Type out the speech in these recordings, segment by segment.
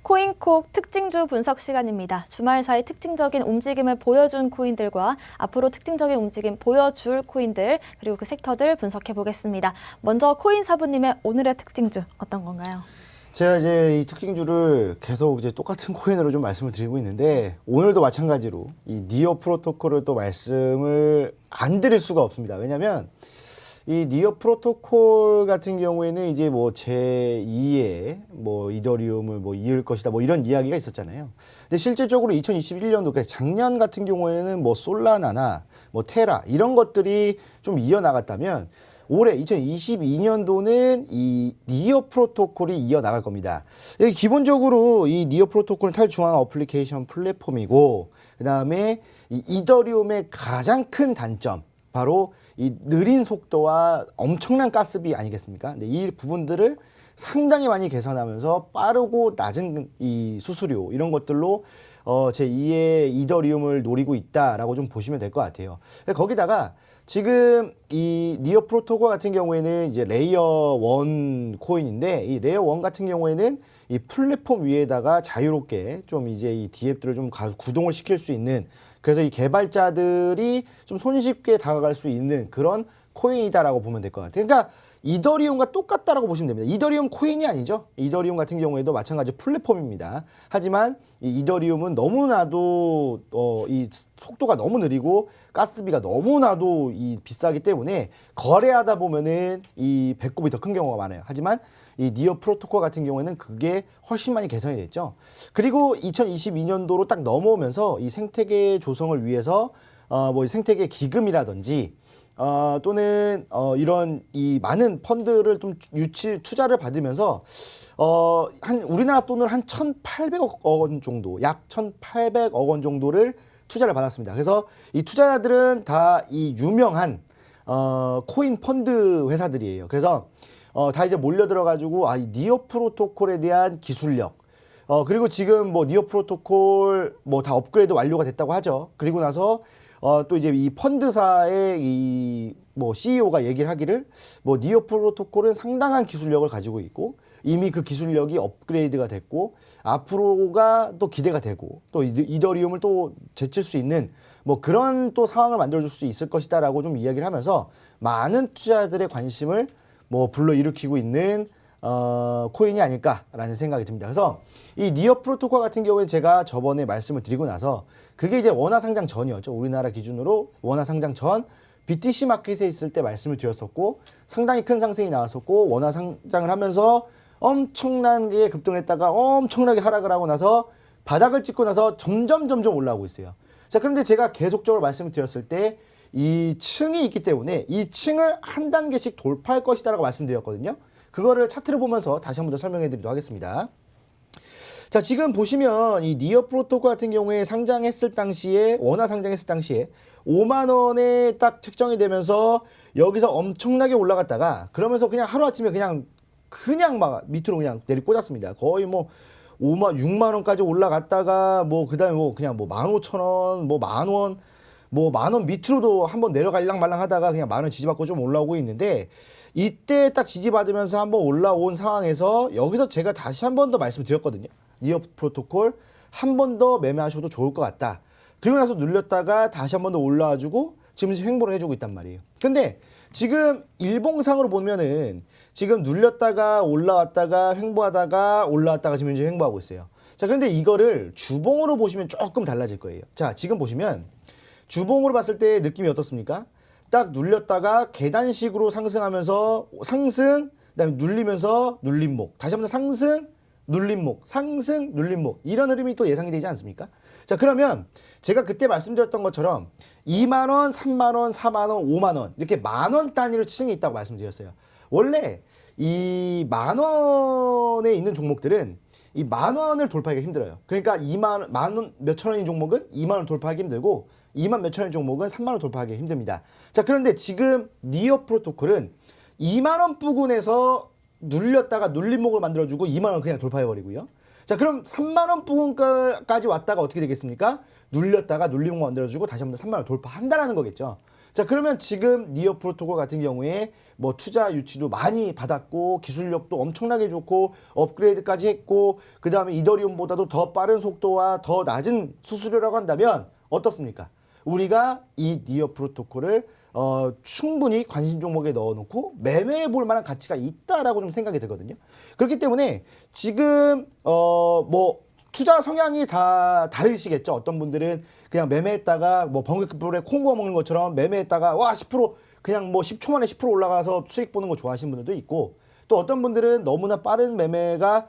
코인콕 특징주 분석 시간입니다. 주말 사이 특징적인 움직임을 보여준 코인들과 앞으로 특징적인 움직임 보여줄 코인들 그리고 그 섹터들 분석해 보겠습니다. 먼저 코인사부님의 오늘의 특징주 어떤 건가요? 제가 이제 이 특징주를 계속 이제 똑같은 코인으로 좀 말씀을 드리고 있는데 오늘도 마찬가지로 이 니어 프로토콜을 또 말씀을 안 드릴 수가 없습니다. 왜냐하면 이 니어 프로토콜 같은 경우에는 이제 뭐 제2의 뭐 이더리움을 뭐 이을 것이다 뭐 이런 이야기가 있었잖아요. 근데 실질적으로 2021년도 그러니까 작년 같은 경우에는 뭐 솔라나나 뭐 테라 이런 것들이 좀 이어나갔다면 올해 2022년도는 이 니어 프로토콜이 이어나갈 겁니다. 기본적으로 이 니어 프로토콜은 탈중앙 어플리케이션 플랫폼이고 그 다음에 이 이더리움의 가장 큰 단점 바로 이 느린 속도와 엄청난 가스비 아니겠습니까? 근데 이 부분들을 상당히 많이 개선하면서 빠르고 낮은 이 수수료 이런 것들로 제2의 이더리움을 노리고 있다라고 좀 보시면 될 것 같아요. 거기다가 지금 이 니어 프로토콜 같은 경우에는 이제 레이어 1 코인인데 이 레이어 1 같은 경우에는 이 플랫폼 위에다가 자유롭게 좀 이제 이 DApp들을 좀 구동을 시킬 수 있는 그래서 이 개발자들이 좀 손쉽게 다가갈 수 있는 그런 코인이다라고 보면 될 것 같아요. 그러니까 이더리움과 똑같다라고 보시면 됩니다. 이더리움 코인이 아니죠. 이더리움 같은 경우에도 마찬가지 플랫폼입니다. 하지만 이 이더리움은 너무나도 이 속도가 너무 느리고 가스비가 너무나도 이 비싸기 때문에 거래하다 보면은 이 배꼽이 더 큰 경우가 많아요. 하지만 이 니어 프로토콜 같은 경우에는 그게 훨씬 많이 개선이 됐죠. 그리고 2022년도로 딱 넘어오면서 이 생태계 조성을 위해서 뭐 생태계 기금이라든지 또는 이런 이 많은 펀드를 좀 투자를 받으면서 한 우리나라 돈으로 한 1,800억 원 정도, 약 1,800억 원 정도를 투자를 받았습니다. 그래서 이 투자자들은 다 이 유명한 코인 펀드 회사들이에요. 그래서 다 이제 몰려들어가지고 이 니어 프로토콜에 대한 기술력 그리고 지금 뭐 니어 프로토콜 뭐 다 업그레이드 완료가 됐다고 하죠. 그리고 나서 또 이제 이 펀드사의 이 뭐 CEO가 얘기를 하기를 뭐 니어 프로토콜은 상당한 기술력을 가지고 있고 이미 그 기술력이 업그레이드가 됐고 앞으로가 또 기대가 되고 또 이더리움을 또 제칠 수 있는 뭐 그런 또 상황을 만들어줄 수 있을 것이다라고 좀 이야기를 하면서 많은 투자자들의 관심을 뭐 불러일으키고 있는 코인이 아닐까라는 생각이 듭니다. 그래서 이 니어 프로토콜 같은 경우에 제가 저번에 말씀을 드리고 나서 그게 이제 원화 상장 전이었죠. 우리나라 기준으로 원화 상장 전 BTC 마켓에 있을 때 말씀을 드렸었고 상당히 큰 상승이 나왔었고 원화 상장을 하면서 엄청나게 급등을 했다가 엄청나게 하락을 하고 나서 바닥을 찍고 나서 점점 올라오고 있어요. 자, 그런데 제가 계속적으로 말씀을 드렸을 때 이 층이 있기 때문에 이 층을 한 단계씩 돌파할 것이다라고 말씀드렸거든요. 그거를 차트를 보면서 다시 한 번 더 설명해 드리도록 하겠습니다. 자, 지금 보시면 이 니어 프로토콜 같은 경우에 상장했을 당시에 원화 상장했을 당시에 5만 원에 딱 책정이 되면서 여기서 엄청나게 올라갔다가 그러면서 그냥 하루아침에 그냥 막 밑으로 그냥 내리 꽂았습니다. 거의 뭐 6만 원까지 올라갔다가 뭐 그다음에 뭐 그냥 뭐 15,000원, 뭐 만 원, 뭐 만 원 밑으로도 한번 내려갈랑 말랑 하다가 그냥 만 원 지지받고 좀 올라오고 있는데 이때 딱 지지받으면서 한번 올라온 상황에서 여기서 제가 다시 한 번 더 말씀드렸거든요. 니어 프로토콜 한 번 더 매매하셔도 좋을 것 같다. 그리고 나서 눌렸다가 다시 한 번 더 올라와주고 지금 횡보를 해주고 있단 말이에요. 근데 지금 일봉상으로 보면은 지금 눌렸다가 올라왔다가 횡보하다가 올라왔다가 지금 이제 횡보하고 있어요. 자, 그런데 이거를 주봉으로 보시면 조금 달라질 거예요. 자, 지금 보시면 주봉으로 봤을 때 느낌이 어떻습니까? 딱 눌렸다가 계단식으로 상승하면서 상승, 그다음에 눌리면서 눌림목, 다시 한번 상승, 눌림목, 상승, 눌림목 이런 흐름이 또 예상이 되지 않습니까? 자, 그러면 제가 그때 말씀드렸던 것처럼 2만 원, 3만 원, 4만 원, 5만 원 이렇게 만 원 단위로 층이 있다고 말씀드렸어요. 원래 이 만 원에 있는 종목들은 이 만 원을 돌파하기가 힘들어요. 그러니까 만 원 몇천 원인 종목은 2만 원 돌파하기 힘들고 2만 몇천 원인 종목은 3만 원 돌파하기 힘듭니다. 자, 그런데 지금 니어 프로토콜은 2만 원 부근에서 눌렸다가 눌림목을 만들어주고 2만 원 그냥 돌파해버리고요. 자, 그럼 3만 원 부근까지 왔다가 어떻게 되겠습니까? 눌렸다가 눌림목 만들어주고 다시 한번 3만 원 돌파한다라는 거겠죠. 자, 그러면 지금 니어 프로토콜 같은 경우에 뭐 투자 유치도 많이 받았고 기술력도 엄청나게 좋고 업그레이드까지 했고 그다음에 이더리움보다도 더 빠른 속도와 더 낮은 수수료라고 한다면 어떻습니까? 우리가 이 니어 프로토콜을 충분히 관심 종목에 넣어놓고 매매해 볼 만한 가치가 있다라고 좀 생각이 들거든요. 그렇기 때문에 지금 뭐 투자 성향이 다 다르시겠죠. 어떤 분들은 그냥 매매했다가 뭐 번개불에 콩 구워 먹는 것처럼 매매했다가 와 10% 그냥 뭐 10초 만에 10% 올라가서 수익 보는 거 좋아하시는 분들도 있고 또 어떤 분들은 너무나 빠른 매매가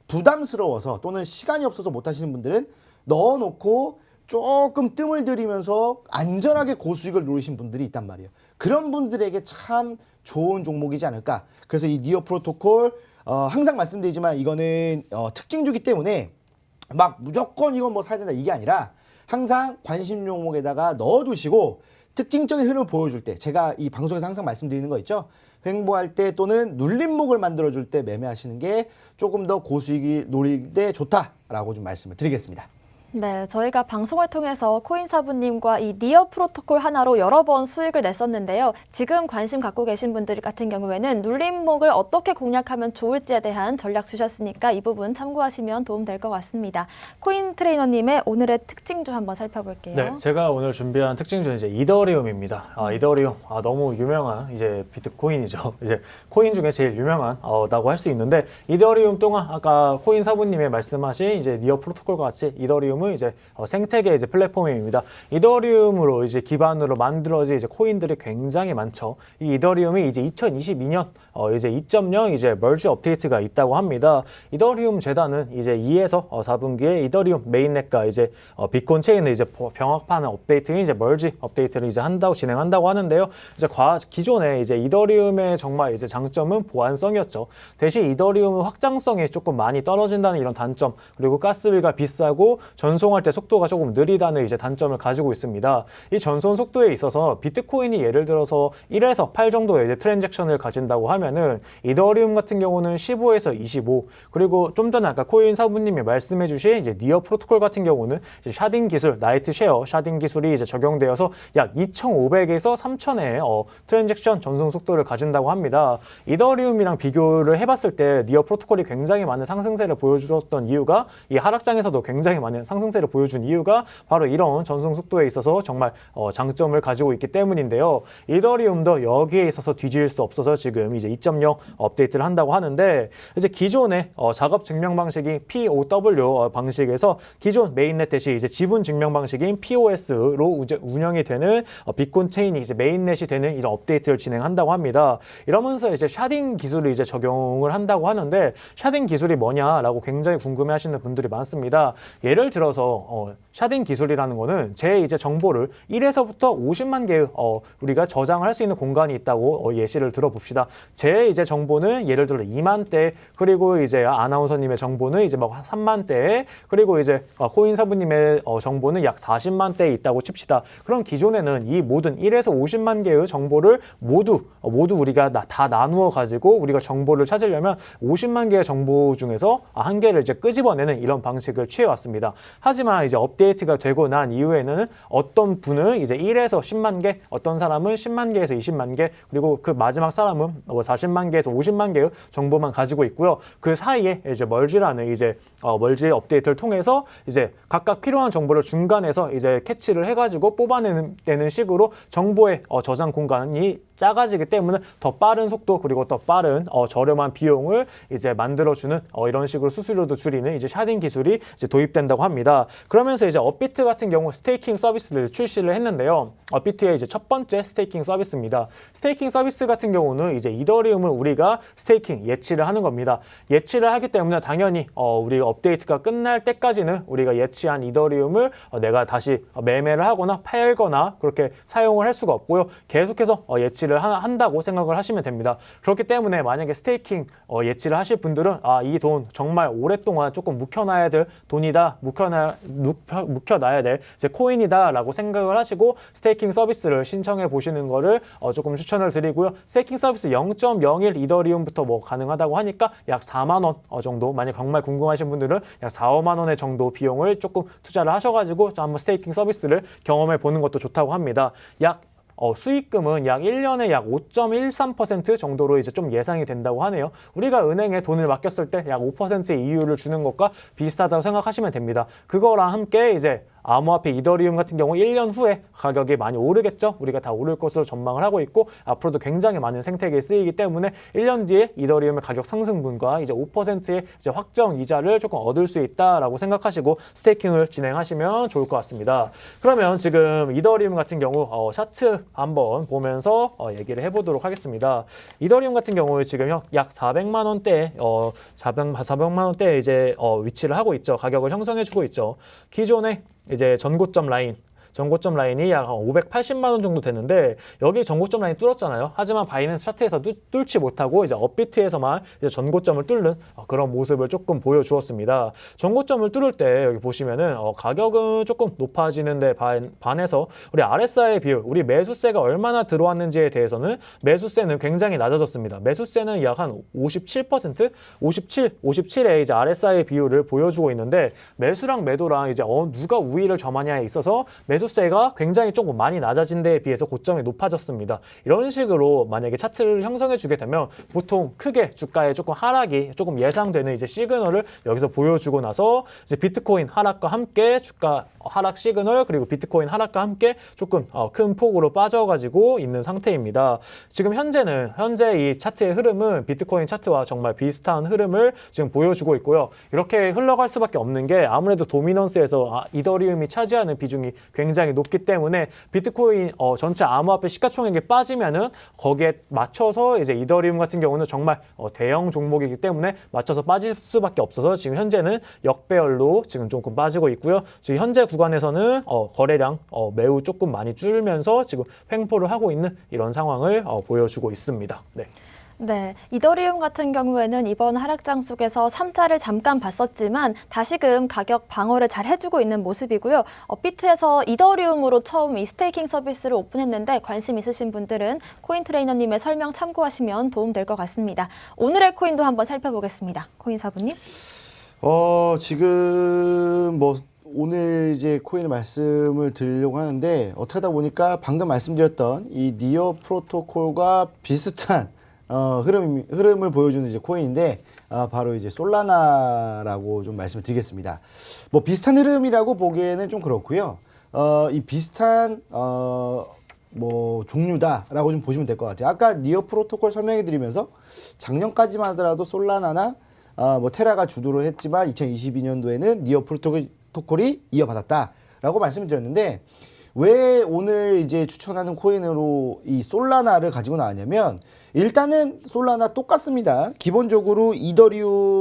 부담스러워서 또는 시간이 없어서 못 하시는 분들은 넣어놓고 조금 뜸을 들이면서 안전하게 고수익을 노리신 분들이 있단 말이에요. 그런 분들에게 참 좋은 종목이지 않을까. 그래서 이 니어 프로토콜 항상 말씀드리지만 이거는 특징주기 때문에 막 무조건 이건 뭐 사야 된다 이게 아니라 항상 관심 종목에다가 넣어두시고 특징적인 흐름을 보여줄 때 제가 이 방송에서 항상 말씀드리는 거 있죠. 횡보할 때 또는 눌림목을 만들어줄 때 매매하시는 게 조금 더 고수익이 노릴 때 좋다라고 좀 말씀을 드리겠습니다. 네, 저희가 방송을 통해서 코인사부님과 이 니어 프로토콜 하나로 여러 번 수익을 냈었는데요. 지금 관심 갖고 계신 분들 같은 경우에는 눌림목을 어떻게 공략하면 좋을지에 대한 전략 주셨으니까 이 부분 참고하시면 도움될 것 같습니다. 코인 트레이너님의 오늘의 특징주 한번 살펴볼게요. 네, 제가 오늘 준비한 특징주는 이제 이더리움입니다. 이더리움 너무 유명한 이제 비트코인이죠. 이제 코인 중에 제일 유명한 라고 할 수 있는데 이더리움 동안 아까 코인 사부님의 말씀하신 이제 니어 프로토콜과 같이 이더리움은 이제 생태계 이제 플랫폼입니다. 이더리움으로 이제 기반으로 만들어진 이제 코인들이 굉장히 많죠. 이 이더리움이 이제 2022년 이제 2.0 이제 멀지 업데이트가 있다고 합니다. 이더리움 재단은 이제 2에서 4분기에 이더리움 메인넷과 이제 비트코인 체인을 이제 병합하는 업데이트인 이제 멀지 업데이트를 이제 진행한다고 하는데요. 이제 기존에 이제 이더리움의 정말 이제 장점은 보안성이었죠. 대신 이더리움은 확장성이 조금 많이 떨어진다는 이런 단점, 그리고 가스비가 비싸고 전송할 때 속도가 조금 느리다는 이제 단점을 가지고 있습니다. 이 전송 속도에 있어서 비트코인이 예를 들어서 1에서 8 정도의 이제 트랜잭션을 가진다고 하면은 이더리움 같은 경우는 15에서 25, 그리고 좀 전에 아까 코인 사부님이 말씀해주신 이제 니어 프로토콜 같은 경우는 이제 샤딩 기술, 나이트 쉐어 샤딩 기술이 이제 적용되어서 약 2,500에서 3,000의 트랜잭션 전송 속도를 가진다고 합니다. 이더리움이랑 비교를 해봤을 때 니어 프로토콜이 굉장히 많은 상승세를 보여주었던 이유가 이 하락장에서도 굉장히 많은 상승세를 보여준 이유가 바로 이런 전송 속도에 있어서 정말 장점을 가지고 있기 때문인데요. 이더리움도 여기에 있어서 뒤질 수 없어서 지금 이제 2.0 업데이트를 한다고 하는데 이제 기존의 작업 증명 방식인 POW 방식에서 기존 메인넷 대신 이제 지분 증명 방식인 POS로 운영이 되는 비트코인 체인이 이제 메인넷이 되는 이런 업데이트를 진행한다고 합니다. 이러면서 이제 샤딩 기술을 이제 적용을 한다고 하는데 샤딩 기술이 뭐냐라고 굉장히 궁금해하시는 분들이 많습니다. 예를 들어서 샤딩 기술이라는 거는 제 이제 정보를 1에서부터 50만 개의 우리가 저장을 할 수 있는 공간이 있다고 예시를 들어봅시다. 제 이제 정보는 예를 들어 2만 대, 그리고 이제 아나운서님의 정보는 이제 막 3만 대, 그리고 이제 코인 사부님의 정보는 약 40만 대에 있다고 칩시다. 그럼 기존에는 이 모든 1에서 50만 개의 정보를 모두 우리가 다 나누어 가지고 우리가 정보를 찾으려면 50만 개의 정보 중에서 한 개를 이제 끄집어내는 이런 방식을 취해왔습니다. 하지만 이제 업데이트가 되고 난 이후에는 어떤 분은 이제 1에서 10만 개, 어떤 사람은 10만 개에서 20만 개, 그리고 그 마지막 사람은 40만 개에서 50만 개의 정보만 가지고 있고요. 그 사이에 이제 멀지라는 이제 멀지 업데이트를 통해서 이제 각각 필요한 정보를 중간에서 이제 캐치를 해가지고 뽑아내는 식으로 정보의 저장 공간이 작아지기 때문에 더 빠른 속도, 그리고 더 빠른 저렴한 비용을 이제 만들어주는 이런 식으로 수수료도 줄이는 이제 샤딩 기술이 이제 도입된다고 합니다. 그러면서 이제 업비트 같은 경우 스테이킹 서비스를 출시를 했는데요. 업비트의 이제 첫 번째 스테이킹 서비스입니다. 스테이킹 서비스 같은 경우는 이제 이더리움을 우리가 스테이킹 예치를 하는 겁니다. 예치를 하기 때문에 당연히 우리가 업데이트가 끝날 때까지는 우리가 예치한 이더리움을 내가 다시 매매를 하거나 팔거나 그렇게 사용을 할 수가 없고요. 계속해서 예치를 한다고 생각을 하시면 됩니다. 그렇기 때문에 만약에 스테이킹 예치를 하실 분들은 이 돈 정말 오랫동안 조금 묵혀놔야 될 돈이다, 묵혀놔야 될 이제 코인이다 라고 생각을 하시고 스테이킹 서비스를 신청해 보시는 거를 조금 추천을 드리고요. 스테이킹 서비스 0.01 이더리움부터 뭐 가능하다고 하니까 약 4만 원 정도, 만약 정말 궁금하신 분들은 약 4, 5만 원의 정도 비용을 조금 투자를 하셔가지고 한번 스테이킹 서비스를 경험해 보는 것도 좋다고 합니다. 약 수익금은 약 1년에 약 5.13% 정도로 이제 좀 예상이 된다고 하네요. 우리가 은행에 돈을 맡겼을 때 약 5%의 이율을 주는 것과 비슷하다고 생각하시면 됩니다. 그거랑 함께 이제 암호화폐 이더리움 같은 경우 1년 후에 가격이 많이 오르겠죠. 우리가 다 오를 것으로 전망을 하고 있고 앞으로도 굉장히 많은 생태계에 쓰이기 때문에 1년 뒤에 이더리움의 가격 상승분과 이제 5%의 이제 확정 이자를 조금 얻을 수 있다라고 생각하시고 스테이킹을 진행하시면 좋을 것 같습니다. 그러면 지금 이더리움 같은 경우 차트 한번 보면서 얘기를 해보도록 하겠습니다. 이더리움 같은 경우 지금 약 400만 원대 400만 원대 이제 위치를 하고 있죠. 가격을 형성해주고 있죠. 기존에 이제 전고점 라인이 약 580만 원 정도 되는데 여기 전고점 라인 뚫었잖아요. 하지만 바이낸스 차트에서 뚫지 못하고 이제 업비트에서만 이제 전고점을 뚫는 그런 모습을 조금 보여주었습니다. 전고점을 뚫을 때 여기 보시면은 가격은 조금 높아지는데 반해서 우리 RSI 비율, 우리 매수세가 얼마나 들어왔는지에 대해서는 매수세는 굉장히 낮아졌습니다. 매수세는 약 한 57%, 57의 이제 RSI 비율을 보여주고 있는데 매수랑 매도랑 이제 누가 우위를 점하냐에 있어서 매수세가 굉장히 조금 많이 낮아진 데에 비해서 고점이 높아졌습니다. 이런 식으로 만약에 차트를 형성해 주게 되면 보통 크게 주가의 조금 하락이 조금 예상되는 이제 시그널을 여기서 보여주고 나서 이제 비트코인 하락과 함께 주가 하락 시그널 그리고 비트코인 하락과 함께 조금 큰 폭으로 빠져가지고 있는 상태입니다. 지금 현재 이 차트의 흐름은 비트코인 차트와 정말 비슷한 흐름을 지금 보여주고 있고요. 이렇게 흘러갈 수밖에 없는 게 아무래도 도미넌스에서 이더리움이 차지하는 비중이 굉장히 높기 때문에 비트코인 전체 암호화폐 시가총액이 빠지면은 거기에 맞춰서 이제 이더리움 같은 경우는 정말 대형 종목이기 때문에 맞춰서 빠질 수밖에 없어서 지금 현재는 역배열로 지금 조금 빠지고 있고요. 지금 현재 구간에서는 거래량 매우 조금 많이 줄면서 지금 횡보를 하고 있는 이런 상황을 보여주고 있습니다. 네. 네, 이더리움 같은 경우에는 이번 하락장 속에서 3자를 잠깐 봤었지만 다시금 가격 방어를 잘 해주고 있는 모습이고요. 업비트에서 이더리움으로 처음 이 스테이킹 서비스를 오픈했는데 관심 있으신 분들은 코인 트레이너님의 설명 참고하시면 도움될 것 같습니다. 오늘의 코인도 한번 살펴보겠습니다. 코인 사부님. 지금 뭐 오늘 이제 코인 말씀을 드리려고 하는데 어떻게 하다 보니까 방금 말씀드렸던 이 니어 프로토콜과 비슷한 흐름을 보여주는 이제 코인인데 바로 이제 솔라나라고 좀 말씀을 드리겠습니다. 뭐 비슷한 흐름이라고 보기에는 좀 그렇고요. 이 비슷한 뭐 종류다라고 좀 보시면 될 것 같아요. 아까 니어 프로토콜 설명해 드리면서 작년까지만 하더라도 솔라나나 뭐 테라가 주도를 했지만 2022년도에는 니어 프로토콜이 이어받았다라고 말씀을 드렸는데 왜 오늘 이제 추천하는 코인으로 이 솔라나를 가지고 나왔냐면 일단은 솔라나 똑같습니다. 기본적으로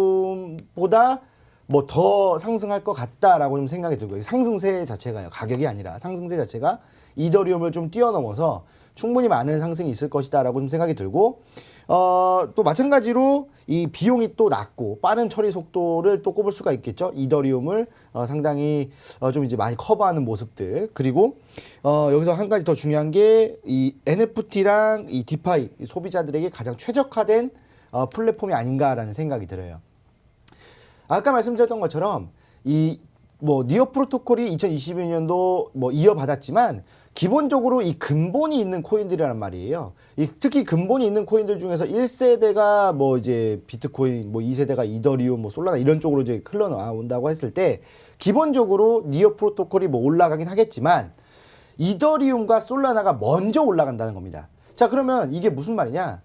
이더리움보다 뭐 더 상승할 것 같다라고 좀 생각이 들고요. 상승세 자체가요. 가격이 아니라 상승세 자체가 이더리움을 좀 뛰어넘어서 충분히 많은 상승이 있을 것이다라고 좀 생각이 들고 또 마찬가지로 이 비용이 또 낮고 빠른 처리 속도를 또 꼽을 수가 있겠죠. 이더리움을 상당히 좀 이제 많이 커버하는 모습들. 그리고 여기서 한 가지 더 중요한 게 이 NFT랑 이 디파이 소비자들에게 가장 최적화된 플랫폼이 아닌가라는 생각이 들어요. 아까 말씀드렸던 것처럼 이 뭐 니어 프로토콜이 2022년도 뭐 이어받았지만 기본적으로 이 근본이 있는 코인들이란 말이에요. 특히 근본이 있는 코인들 중에서 1세대가 뭐 이제 비트코인, 뭐 2세대가 이더리움, 뭐 솔라나 이런 쪽으로 이제 흘러나온다고 했을 때 기본적으로 니어 프로토콜이 뭐 올라가긴 하겠지만 이더리움과 솔라나가 먼저 올라간다는 겁니다. 자, 그러면 이게 무슨 말이냐?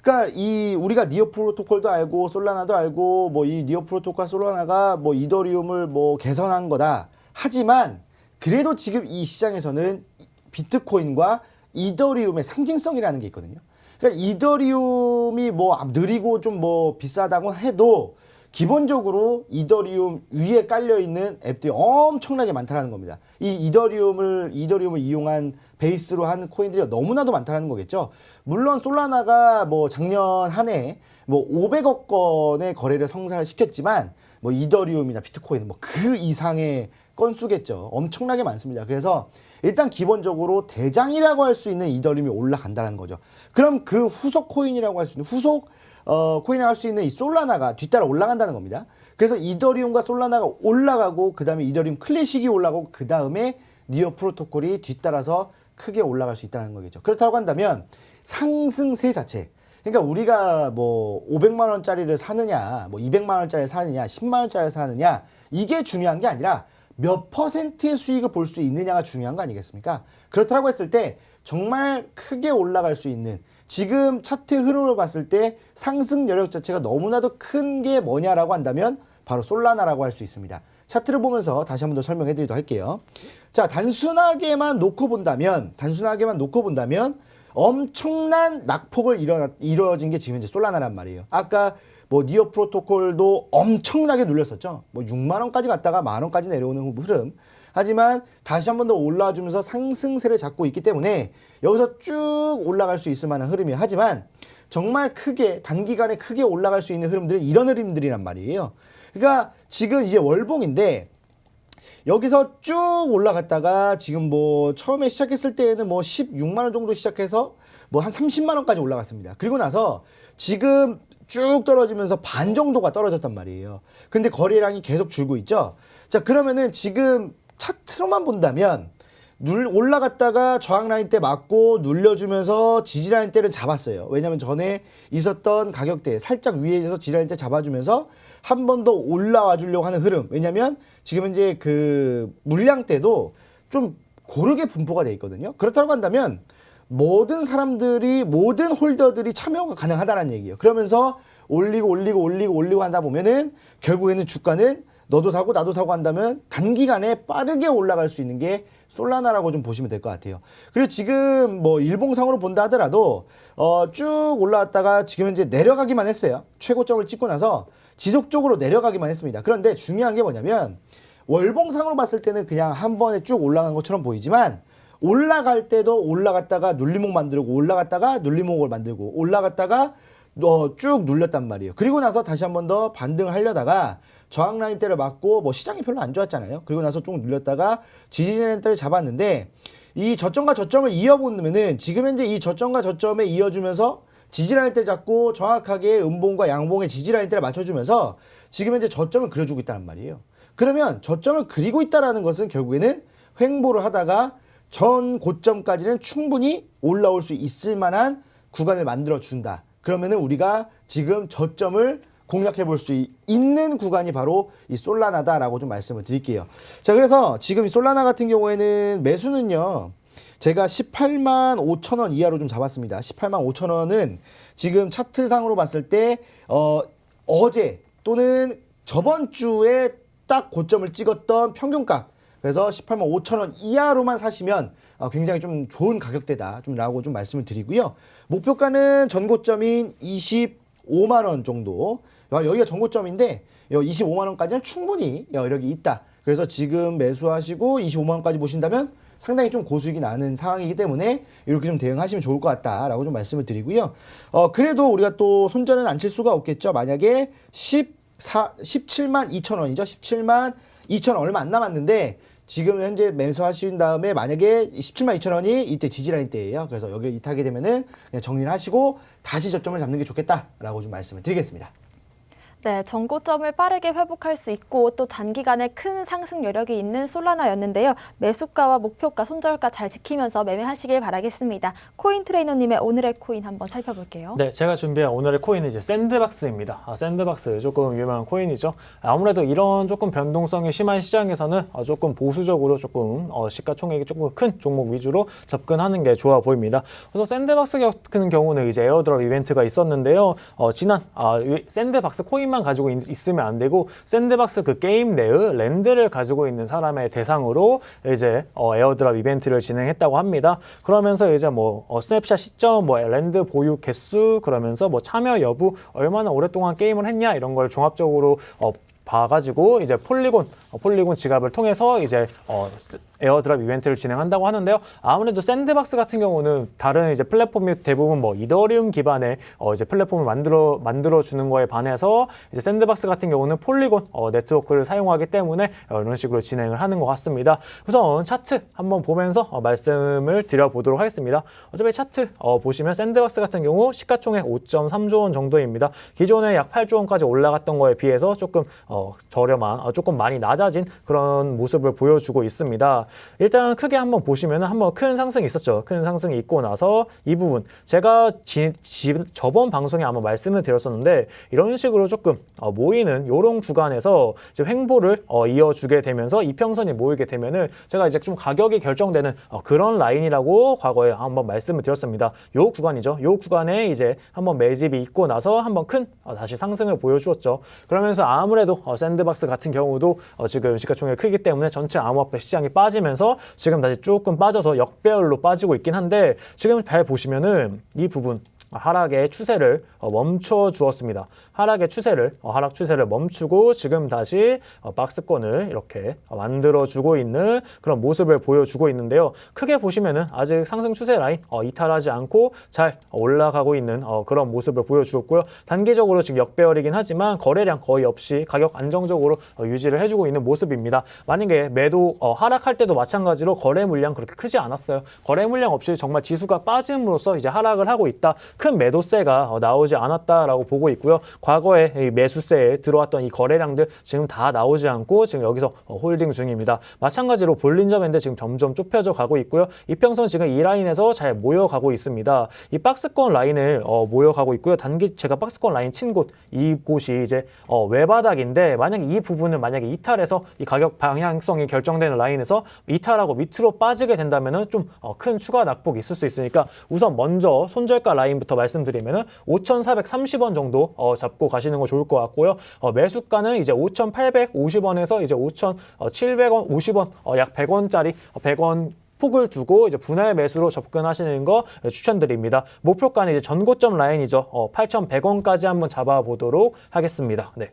그러니까 우리가 니어 프로토콜도 알고 솔라나도 알고 뭐 이 니어 프로토콜과 솔라나가 뭐 이더리움을 뭐 개선한 거다. 하지만 그래도 지금 이 시장에서는 비트코인과 이더리움의 상징성이라는 게 있거든요. 그러니까 이더리움이 뭐 느리고 좀 뭐 비싸다고 해도 기본적으로 이더리움 위에 깔려 있는 앱들이 엄청나게 많다는 겁니다. 이 이더리움을 이용한 베이스로 한 코인들이 너무나도 많다는 거겠죠. 물론 솔라나가 뭐 작년 한 해 뭐 500억 건의 거래를 성사를 시켰지만 뭐 이더리움이나 비트코인은 뭐 그 이상의 건수겠죠. 엄청나게 많습니다. 그래서 일단 기본적으로 대장이라고 할 수 있는 이더리움이 올라간다는 거죠. 그럼 그 후속 코인이라고 할 수 있는 코인이라고 할 수 있는 이 솔라나가 뒤따라 올라간다는 겁니다. 그래서 이더리움과 솔라나가 올라가고 그 다음에 이더리움 클래식이 올라가고 그 다음에 니어 프로토콜이 뒤따라서 크게 올라갈 수 있다는 거겠죠. 그렇다고 한다면 상승세 자체, 그러니까 우리가 뭐 500만 원짜리를 사느냐, 뭐 200만 원짜리를 사느냐, 10만 원짜리를 사느냐, 이게 중요한 게 아니라 몇 퍼센트의 수익을 볼 수 있느냐가 중요한 거 아니겠습니까? 그렇다고 했을 때 정말 크게 올라갈 수 있는, 지금 차트 흐름을 봤을 때 상승 여력 자체가 너무나도 큰 게 뭐냐라고 한다면 바로 솔라나라고 할 수 있습니다. 차트를 보면서 다시 한 번 더 설명해 드리도록 할게요. 자, 단순하게만 놓고 본다면 엄청난 낙폭을 이루어진 게 지금 현재 솔라나란 말이에요. 아까 뭐 니어 프로토콜도 엄청나게 눌렸었죠. 뭐 6만 원까지 갔다가 만 원까지 내려오는 흐름. 하지만 다시 한 번 더 올라와주면서 상승세를 잡고 있기 때문에 여기서 쭉 올라갈 수 있을 만한 흐름이에요. 하지만 정말 크게 단기간에 크게 올라갈 수 있는 흐름들은 이런 흐름들이란 말이에요. 그러니까 지금 이제 월봉인데 여기서 쭉 올라갔다가 지금 뭐 처음에 시작했을 때에는 뭐 16만 원 정도 시작해서 뭐 한 30만 원까지 올라갔습니다. 그리고 나서 지금 쭉 떨어지면서 반 정도가 떨어졌단 말이에요. 근데 거래량이 계속 줄고 있죠. 자, 그러면은 지금 차트로만 본다면 올라갔다가 저항 라인 때 맞고 눌려주면서 지지 라인 때를 잡았어요. 왜냐면 전에 있었던 가격대 살짝 위에서 지지 라인 때 잡아주면서 한 번 더 올라와 주려고 하는 흐름. 왜냐면 지금 현재 그 물량 때도 좀 고르게 분포가 돼 있거든요. 그렇다고 한다면 모든 사람들이, 모든 홀더들이 참여가 가능하다는 얘기예요. 그러면서 올리고 하다 보면은 결국에는 주가는 너도 사고 나도 사고 한다면 단기간에 빠르게 올라갈 수 있는 게 솔라나라고 좀 보시면 될 것 같아요. 그리고 지금 뭐 일봉상으로 본다 하더라도 쭉 올라왔다가 지금 현재 내려가기만 했어요. 최고점을 찍고 나서 지속적으로 내려가기만 했습니다. 그런데 중요한 게 뭐냐면 월봉상으로 봤을 때는 그냥 한 번에 쭉 올라간 것처럼 보이지만 올라갈 때도 올라갔다가 눌림목 만들고 올라갔다가 눌림목을 만들고 올라갔다가 쭉 눌렸단 말이에요. 그리고 나서 다시 한 번 더 반등을 하려다가 저항 라인 때를 맞고 뭐 시장이 별로 안 좋았잖아요. 그리고 나서 쭉 눌렸다가 지지라인 때를 잡았는데 이 저점과 저점을 이어보면은 지금 현재 이 저점과 저점에 이어주면서 지지라인 때를 잡고 정확하게 음봉과 양봉의 지지라인 때를 맞춰주면서 지금 현재 저점을 그려주고 있다는 말이에요. 그러면 저점을 그리고 있다는 것은 결국에는 횡보를 하다가 전 고점까지는 충분히 올라올 수 있을 만한 구간을 만들어 준다. 그러면은 우리가 지금 저점을 공략해 볼 수 있는 구간이 바로 이 솔라나다라고 좀 말씀을 드릴게요. 자, 그래서 지금 이 솔라나 같은 경우에는 매수는요, 제가 18만 5천 원 이하로 좀 잡았습니다. 18만 5천 원은 지금 차트상으로 봤을 때 어제 또는 저번 주에 딱 고점을 찍었던 평균가, 그래서 18만 5천 원 이하로만 사시면 굉장히 좀 좋은 가격대다 라고 좀 말씀을 드리고요. 목표가는 전고점인 25만 원 정도, 여기가 전고점인데 25만 원까지는 충분히 여력이 있다. 그래서 지금 매수하시고 25만 원까지 보신다면 상당히 좀 고수익이 나는 상황이기 때문에 이렇게 좀 대응하시면 좋을 것 같다라고 좀 말씀을 드리고요. 그래도 우리가 또 손절은 안 칠 수가 없겠죠. 만약에 17만 2천 원이죠. 17만 2천 원 얼마 안 남았는데 지금 현재 매수하신 다음에 만약에 17만 2천 원이 이때 지지라인 때예요. 그래서 여기를 이탈하게 되면은 그냥 정리를 하시고 다시 저점을 잡는 게 좋겠다라고 좀 말씀을 드리겠습니다. 네, 전고점을 빠르게 회복할 수 있고 또 단기간에 큰 상승 여력이 있는 솔라나였는데요. 매수가와 목표가, 손절가 잘 지키면서 매매하시길 바라겠습니다. 코인 트레이너님의 오늘의 코인 한번 살펴볼게요. 네, 제가 준비한 오늘의 코인은 이제 샌드박스입니다. 샌드박스 조금 유명한 코인이죠. 아무래도 이런 조금 변동성이 심한 시장에서는 조금 보수적으로 조금 시가총액이 조금 큰 종목 위주로 접근하는 게 좋아 보입니다. 그래서 샌드박스 같은 경우는 이제 에어드롭 이벤트가 있었는데요. 지난 샌드박스 코인만 가지고 있으면 안 되고 샌드박스 그 게임 내의 랜드를 가지고 있는 사람의 대상으로 이제 에어드롭 이벤트를 진행했다고 합니다. 그러면서 이제 뭐 스냅샷 시점, 뭐 랜드 보유 개수, 그러면서 뭐 참여 여부, 얼마나 오랫동안 게임을 했냐 이런 걸 종합적으로 봐가지고 이제 폴리곤 지갑을 통해서 이제 에어드롭 이벤트를 진행한다고 하는데요. 아무래도 샌드박스 같은 경우는 다른 이제 플랫폼이 대부분 뭐 이더리움 기반의 이제 플랫폼을 만들어 주는 거에 반해서 이제 샌드박스 같은 경우는 폴리곤 네트워크를 사용하기 때문에 이런 식으로 진행을 하는 것 같습니다. 우선 차트 한번 보면서 말씀을 드려보도록 하겠습니다. 어차피 차트 보시면 샌드박스 같은 경우 시가총액 5.3조 원 정도입니다. 기존에 약 8조 원까지 올라갔던 거에 비해서 조금 저렴한, 조금 많이 낮아진 그런 모습을 보여주고 있습니다. 일단 크게 한번 보시면 한번 큰 상승이 있었죠. 큰 상승이 있고 나서 이 부분 제가 저번 방송에 아마 말씀을 드렸었는데 이런 식으로 조금 모이는 이런 구간에서 이제 횡보를 이어주게 되면서 이평선이 모이게 되면은 제가 이제 좀 가격이 결정되는 그런 라인이라고 과거에 한번 말씀을 드렸습니다. 요 구간이죠. 요 구간에 이제 한번 매집이 있고 나서 한번 큰 다시 상승을 보여주었죠. 그러면서 아무래도 샌드박스 같은 경우도 지금 시가총액이 크기 때문에 전체 암호화폐 시장이 빠지면서 지금 다시 조금 빠져서 역배열로 빠지고 있긴 한데 지금 잘 보시면은 이 부분 하락의 추세를 멈춰 주었습니다. 하락 추세를 멈추고 지금 다시 박스권을 이렇게 만들어 주고 있는 그런 모습을 보여주고 있는데요. 크게 보시면은 아직 상승 추세 라인 이탈하지 않고 잘 올라가고 있는 그런 모습을 보여주었고요. 단기적으로 지금 역배열이긴 하지만 거래량 거의 없이 가격 안정적으로 유지를 해주고 있는 모습입니다. 만약에 매도 하락할 때도 마찬가지로 거래 물량 그렇게 크지 않았어요. 거래 물량 없이 정말 지수가 빠짐으로써 이제 하락을 하고 있다. 큰 매도세가 나오지 않았다라고 보고 있고요. 과거에 이 매수세에 들어왔던 이 거래량들 지금 다 나오지 않고 지금 여기서 홀딩 중입니다. 마찬가지로 볼린저 밴드 지금 점점 좁혀져 가고 있고요. 이평선 지금 이 라인에서 잘 모여가고 있습니다. 이 박스권 라인을 모여가고 있고요. 제가 박스권 라인 친 곳 이곳이 이제 외바닥인데 만약에 이 부분을 만약에 이탈해서 이 가격 방향성이 결정되는 라인에서 이탈하고 밑으로 빠지게 된다면은 좀 큰 추가 낙폭이 있을 수 있으니까 우선 먼저 손절가 라인부터 말씀드리면은 5,430원 정도 잡고 가시는 거 좋을 것 같고요. 매수가는 이제 5,850원에서 이제 5,700원, 50원, 약 100원짜리 100원 폭을 두고 이제 분할 매수로 접근하시는 거 추천드립니다. 목표가는 이제 전고점 라인이죠. 8,100원까지 한번 잡아보도록 하겠습니다. 네.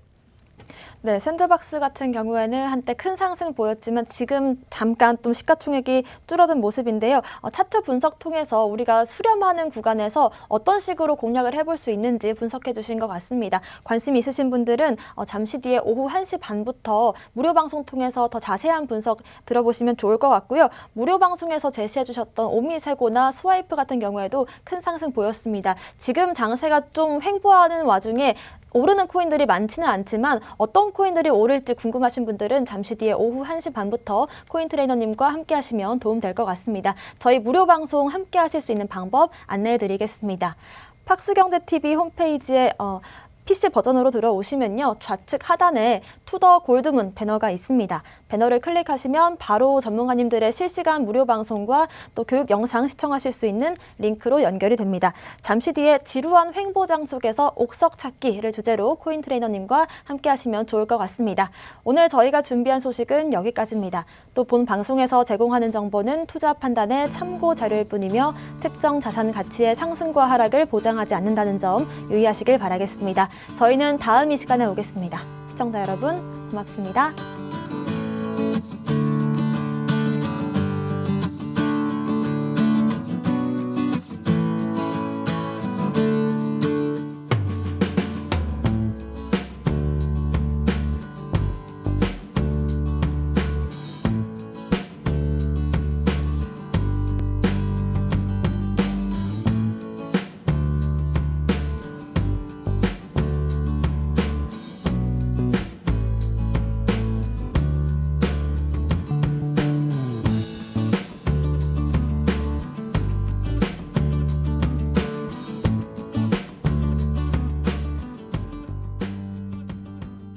네, 샌드박스 같은 경우에는 한때 큰 상승 보였지만 지금 잠깐 좀 시가총액이 줄어든 모습인데요. 차트 분석 통해서 우리가 수렴하는 구간에서 어떤 식으로 공략을 해볼 수 있는지 분석해 주신 것 같습니다. 관심 있으신 분들은 잠시 뒤에 오후 1시 반부터 무료 방송 통해서 더 자세한 분석 들어보시면 좋을 것 같고요. 무료 방송에서 제시해 주셨던 오미세고나 스와이프 같은 경우에도 큰 상승 보였습니다. 지금 장세가 좀 횡보하는 와중에 오르는 코인들이 많지는 않지만 어떤 코인들이 오를지 궁금하신 분들은 잠시 뒤에 오후 1시 반부터 코인 트레이너님과 함께 하시면 도움 될 것 같습니다. 저희 무료 방송 함께 하실 수 있는 방법 안내해 드리겠습니다. 팍스경제TV 홈페이지에 PC 버전으로 들어오시면요. 좌측 하단에 투더 골드문 배너가 있습니다. 배너를 클릭하시면 바로 전문가님들의 실시간 무료 방송과 또 교육 영상 시청하실 수 있는 링크로 연결이 됩니다. 잠시 뒤에 지루한 횡보장 속에서 옥석 찾기를 주제로 코인 트레이너님과 함께 하시면 좋을 것 같습니다. 오늘 저희가 준비한 소식은 여기까지입니다. 또 본 방송에서 제공하는 정보는 투자 판단의 참고 자료일 뿐이며 특정 자산 가치의 상승과 하락을 보장하지 않는다는 점 유의하시길 바라겠습니다. 저희는 다음 이 시간에 오겠습니다. 시청자 여러분, 고맙습니다.